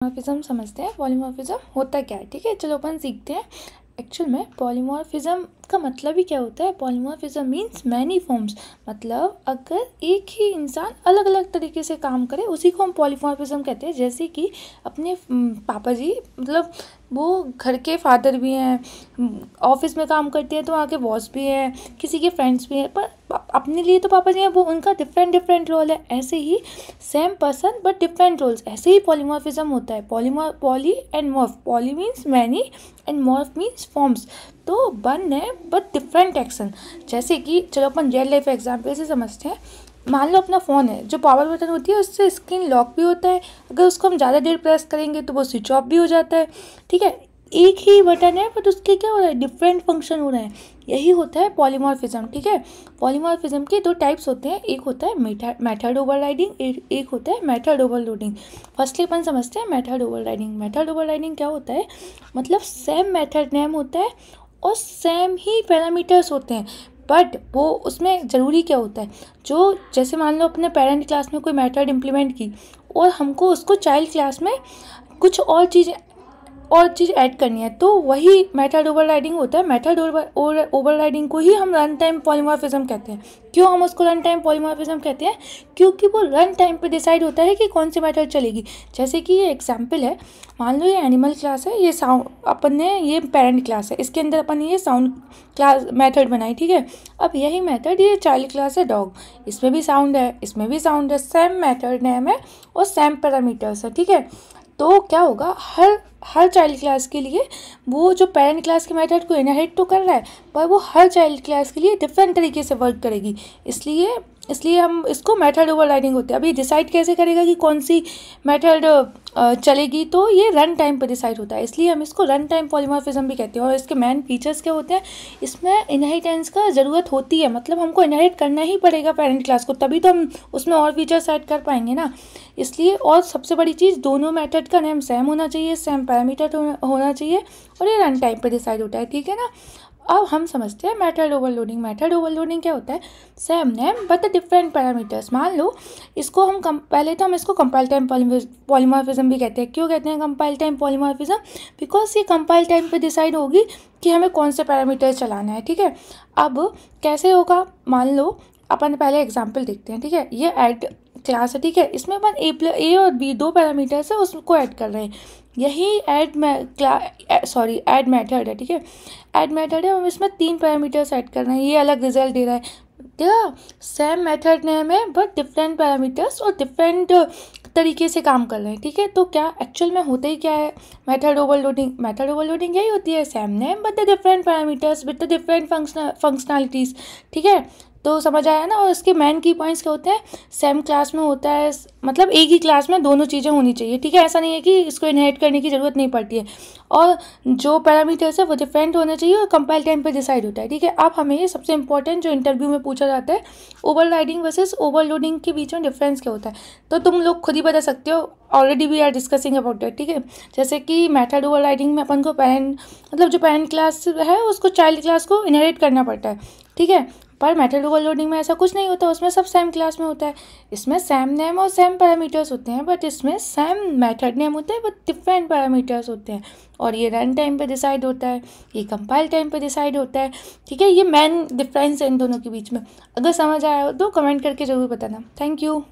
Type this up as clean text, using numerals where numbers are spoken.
Polymorphism समझते हैं। Polymorphism होता क्या है, ठीक है, चलो अपन सीखते हैं। एक्चुअल में पॉलीमॉर्फिज्म का मतलब ही क्या होता है। पॉलीमॉर्फिज्म मीन्स मैनी फॉर्म्स, मतलब अगर एक ही इंसान अलग अलग तरीके से काम करे उसी को हम पॉलीमॉर्फिज्म कहते हैं। जैसे कि अपने पापा जी, मतलब वो घर के फादर भी हैं, ऑफिस में काम करते हैं तो वहाँ के बॉस भी हैं, किसी के फ्रेंड्स भी हैं, पर अपने लिए तो पापा जी हैं, वो उनका डिफरेंट रोल है। ऐसे ही same person but different roles, ऐसे ही पॉलीमॉर्फिज्म होता है। Poly and morph, poly means many and morph means forms, तो वन है बट डिफरेंट एक्शन। जैसे कि चलो अपन रियल लाइफ एग्जाम्पल से समझते हैं। मान लो अपना फ़ोन है, जो पावर बटन होती है उससे स्क्रीन लॉक भी होता है, अगर उसको हम ज़्यादा देर प्रेस करेंगे तो वो स्विच ऑफ भी हो जाता है, ठीक है। एक ही बटन है बट उसके क्या हो रहा है, डिफरेंट फंक्शन हो रहे हैं। यही होता है पॉलीमॉर्फिज्म, ठीक है। पॉलीमॉर्फिज्म के दो टाइप्स होते हैं, एक होता है मेथड ओवरराइडिंग, एक होता है मेथड ओवरलोडिंग। फर्स्टली अपन समझते हैं मेथड ओवरराइडिंग। मेथड ओवरराइडिंग क्या होता है, मतलब सेम मेथड नेम होता है और सेम ही पैरामीटर्स होते हैं, बट वो उसमें ज़रूरी क्या होता है, जो जैसे मान लो अपने पेरेंट क्लास में कोई मेथड इम्प्लीमेंट की और हमको उसको चाइल्ड क्लास में कुछ और चीज़ ऐड करनी है, तो वही मेथड ओवरराइडिंग होता है। मेथड ओवरराइडिंग को ही हम रन टाइम पॉलीमॉर्फिज्म कहते हैं। क्यों हम उसको रन टाइम पॉलीमॉर्फिज्म कहते हैं, क्योंकि वो रन टाइम पे डिसाइड होता है कि कौन सी मेथड चलेगी। जैसे कि ये एग्जांपल है, मान लो ये एनिमल क्लास है, ये साउंड अपन ने, ये पेरेंट क्लास है, इसके अंदर अपन ये साउंड क्लास मेथड बनाई, ठीक है। अब यही मेथड ये चाइल्ड क्लास है डॉग, इसमें भी साउंड है, इसमें भी साउंड है, सेम मेथड नेम है और सेम पैरामीटर्स है, ठीक है। तो क्या होगा, हर चाइल्ड क्लास के लिए वो जो पेरेंट क्लास के मेथड को इनहेरिट तो कर रहा है, पर वो हर चाइल्ड क्लास के लिए डिफरेंट तरीके से वर्क करेगी। इसलिए हम इसको मेथड ओवरराइडिंग होते हैं। अभी डिसाइड कैसे करेगा कि कौन सी मेथड चलेगी, तो ये रन टाइम पर डिसाइड होता है, इसलिए हम इसको रन टाइम पॉलीमॉर्फिज्म भी कहते हैं। और इसके मेन फीचर्स क्या होते हैं, इसमें इनहेरिटेंस का ज़रूरत होती है, मतलब हमको इनहेरिट करना ही पड़ेगा पेरेंट क्लास को, तभी तो हम उसमें और फीचर्स ऐड कर पाएंगे ना। इसलिए, और सबसे बड़ी चीज़, दोनों मेथड का नेम सेम होना चाहिए, सेम पैरामीटर होना चाहिए, और ये रन टाइम पे डिसाइड होता है, ठीक है ना। अब हम समझते हैं मेथड ओवरलोडिंग। मेथड ओवरलोडिंग क्या होता है, same name but different parameters. मान लो इसको हम पहले तो हम इसको कंपाइल टाइम पॉलीमॉर्फिज्म भी कहते हैं। क्यों कहते हैं कंपाइल टाइम पॉलीमॉर्फिज्म, बिकॉज ये कंपाइल टाइम पे डिसाइड होगी कि हमें कौन से पैरामीटर चलाना है, ठीक है। अब कैसे होगा, मान लो अपन पहले एग्जाम्पल देखते हैं, ठीक है। ये ऐड क्लास है, ठीक है, इसमें अपन ए और बी दो पैरामीटर्स है, उसको ऐड कर रहे हैं। यही ऐड मेथड है, ठीक है। ऐड मेथड है, हम इसमें 3 पैरामीटर्स ऐड कर रहे हैं, ये अलग रिजल्ट दे रहा है, देखा। सेम मेथड नेम है बट डिफरेंट पैरामीटर्स और डिफरेंट तरीके से काम कर रहे हैं, ठीक है। तो क्या एक्चुअल में होता ही क्या है मेथड ओवरलोडिंग। मेथड ओवरलोडिंग यही होती है, same name but the different parameters with the different functionalities, ठीक है। तो समझ आया ना। और इसके मेन की पॉइंट्स क्या होते हैं, सेम क्लास में होता है, मतलब एक ही क्लास में दोनों चीज़ें होनी चाहिए, ठीक है। ऐसा नहीं है कि इसको इनहेरिट करने की ज़रूरत नहीं पड़ती है, और जो पैरामीटर्स है वो डिफरेंट होने चाहिए और कंपाइल टाइम पे डिसाइड होता है, ठीक है। अब हमें ये सबसे इंपॉर्टेंट जो इंटरव्यू में पूछा जाता है, ओवरराइडिंग वर्सेस ओवरलोडिंग के बीच में डिफरेंस क्या होता है, तो तुम लोग खुद ही बता सकते हो, already we are discussing about that, ठीक है। जैसे कि मेथड ओवरराइडिंग में अपन को मतलब जो पेरेंट क्लास है उसको चाइल्ड क्लास को इनहेरिट करना पड़ता है, ठीक है। पर मेथड ओवरलोडिंग में ऐसा कुछ नहीं होता, उसमें सब सेम क्लास में होता है। इसमें सेम नेम और सेम पैरामीटर्स होते हैं, बट इसमें सेम मेथड नेम होते हैं बट डिफरेंट पैरामीटर्स होते हैं, और ये रन टाइम पे डिसाइड होता है, ये कंपाइल टाइम पे डिसाइड होता है, ठीक है। ये मेन डिफरेंस है इन दोनों के बीच में। अगर समझ आया हो तो कमेंट करके ज़रूर बताना। Thank you.